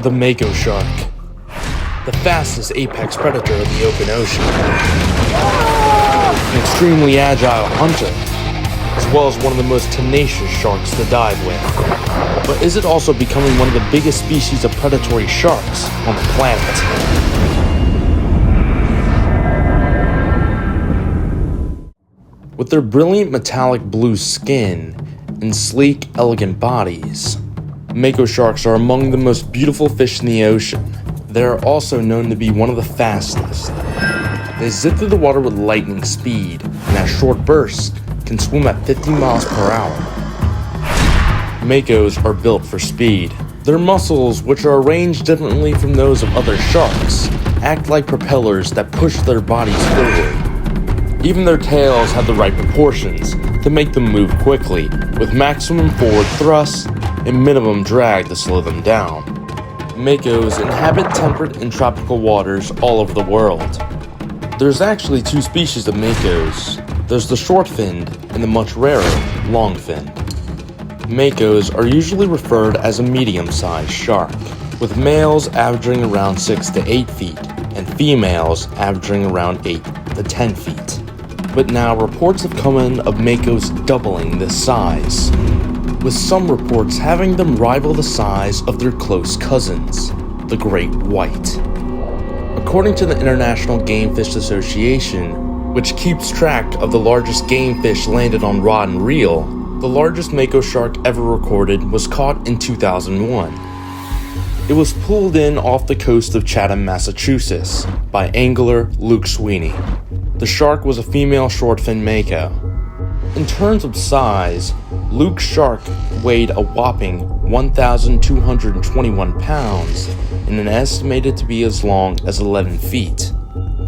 The Mako shark, the fastest apex predator of the open ocean. An extremely agile hunter, as well as one of the most tenacious sharks to dive with. But is it also becoming one of the biggest species of predatory sharks on the planet? With their brilliant metallic blue skin and sleek, elegant bodies, Mako sharks are among the most beautiful fish in the ocean. They are also known to be one of the fastest. They zip through the water with lightning speed, and at short bursts, can swim at 50 miles per hour. Makos are built for speed. Their muscles, which are arranged differently from those of other sharks, act like propellers that push their bodies forward. Even their tails have the right proportions to make them move quickly, with maximum forward thrust and minimum drag to slow them down. Makos inhabit temperate and tropical waters all over the world. There's actually two species of Makos. There's the short-finned and the much rarer long-finned. Makos are usually referred as a medium-sized shark, with males averaging around 6 to 8 feet and females averaging around 8 to 10 feet. But now reports have come in of Makos doubling this size, with some reports having them rival the size of their close cousins, the great white. According to the International Game Fish Association, which keeps track of the largest game fish landed on rod and reel, the largest Mako shark ever recorded was caught in 2001. It was pulled in off the coast of Chatham, Massachusetts, by angler Luke Sweeney. The shark was a female shortfin Mako. In terms of size, Luke's shark weighed a whopping 1,221 pounds and is estimated to be as long as 11 feet.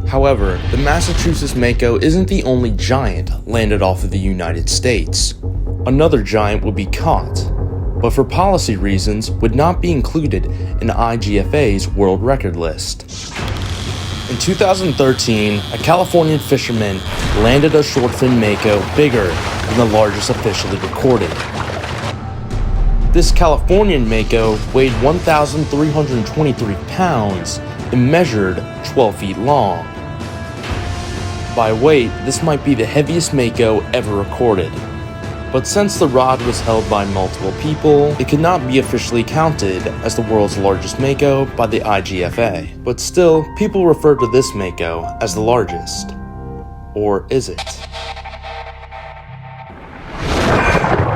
However, the Massachusetts Mako isn't the only giant landed off of the United States. Another giant would be caught, but for policy reasons would not be included in IGFA's world record list. In 2013, a Californian fisherman landed a shortfin Mako bigger than the largest officially recorded. This Californian Mako weighed 1,323 pounds and measured 12 feet long. By weight, this might be the heaviest Mako ever recorded. But since the rod was held by multiple people, it could not be officially counted as the world's largest Mako by the IGFA. But still, people refer to this Mako as the largest. Or is it?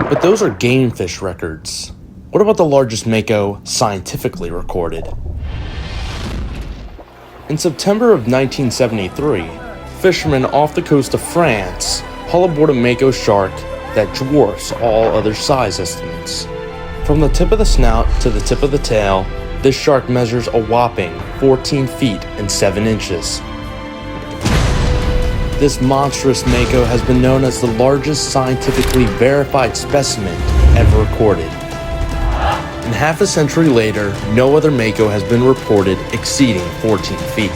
But those are game fish records. What about the largest Mako scientifically recorded? In September of 1973, fishermen off the coast of France haul aboard a Mako shark that dwarfs all other size estimates. From the tip of the snout to the tip of the tail, this shark measures a whopping 14 feet and 7 inches. This monstrous Mako has been known as the largest scientifically verified specimen ever recorded. And half a century later, no other Mako has been reported exceeding 14 feet.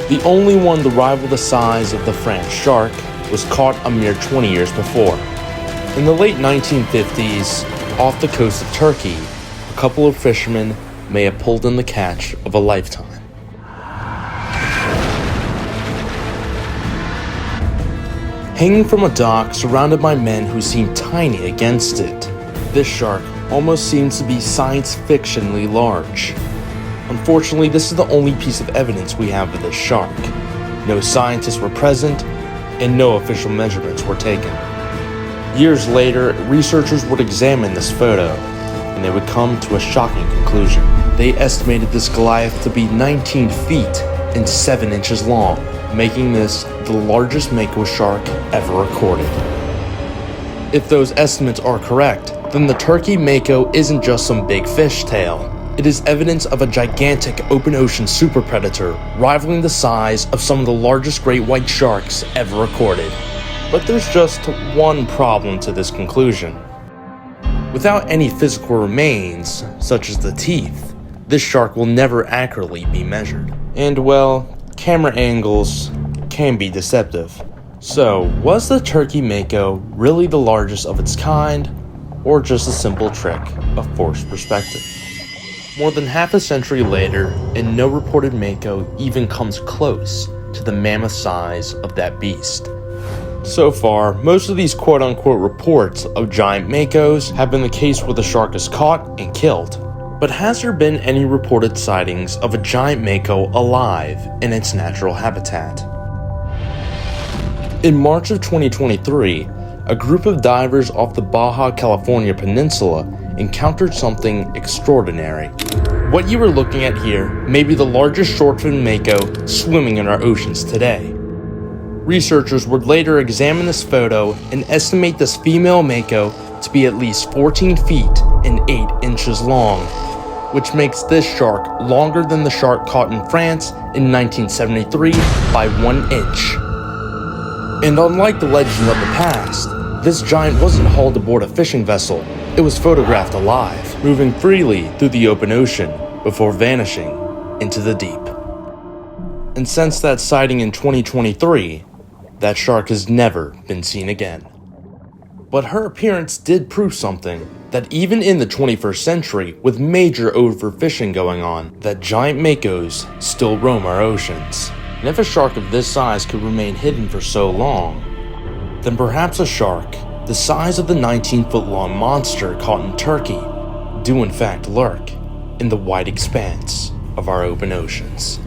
The only one to rival the size of the French shark was caught a mere 20 years before. In the late 1950s, off the coast of Turkey, a couple of fishermen may have pulled in the catch of a lifetime. Hanging from a dock surrounded by men who seem tiny against it, this shark almost seems to be science fictionally large. Unfortunately, this is the only piece of evidence we have of this shark. No scientists were present, and no official measurements were taken. Years later, researchers would examine this photo, and they would come to a shocking conclusion. They estimated this Goliath to be 19 feet and 7 inches long, making this the largest Mako shark ever recorded. If those estimates are correct, then the Turkey Mako isn't just some big fish tale. It is evidence of a gigantic open ocean super predator rivaling the size of some of the largest great white sharks ever recorded. But there's just one problem to this conclusion. Without any physical remains, such as the teeth, this shark will never accurately be measured. And well, camera angles can be deceptive. So, was the Turkey Mako really the largest of its kind, or just a simple trick of forced perspective? More than half a century later, and no reported Mako even comes close to the mammoth size of that beast. So far, most of these quote-unquote reports of giant Makos have been the case where the shark is caught and killed. But has there been any reported sightings of a giant Mako alive in its natural habitat? In March of 2023, a group of divers off the Baja California peninsula encountered something extraordinary. What you are looking at here may be the largest shortfin Mako swimming in our oceans today. Researchers would later examine this photo and estimate this female Mako to be at least 14 feet and 8 inches long, which makes this shark longer than the shark caught in France in 1973 by 1 inch. And unlike the legend of the past, this giant wasn't hauled aboard a fishing vessel. It was photographed alive, moving freely through the open ocean before vanishing into the deep. And since that sighting in 2023, that shark has never been seen again. But her appearance did prove something, that even in the 21st century, with major overfishing going on, that giant Makos still roam our oceans. And if a shark of this size could remain hidden for so long, then perhaps a shark the size of the 19-foot-long monster caught in Turkey do in fact lurk in the wide expanse of our open oceans.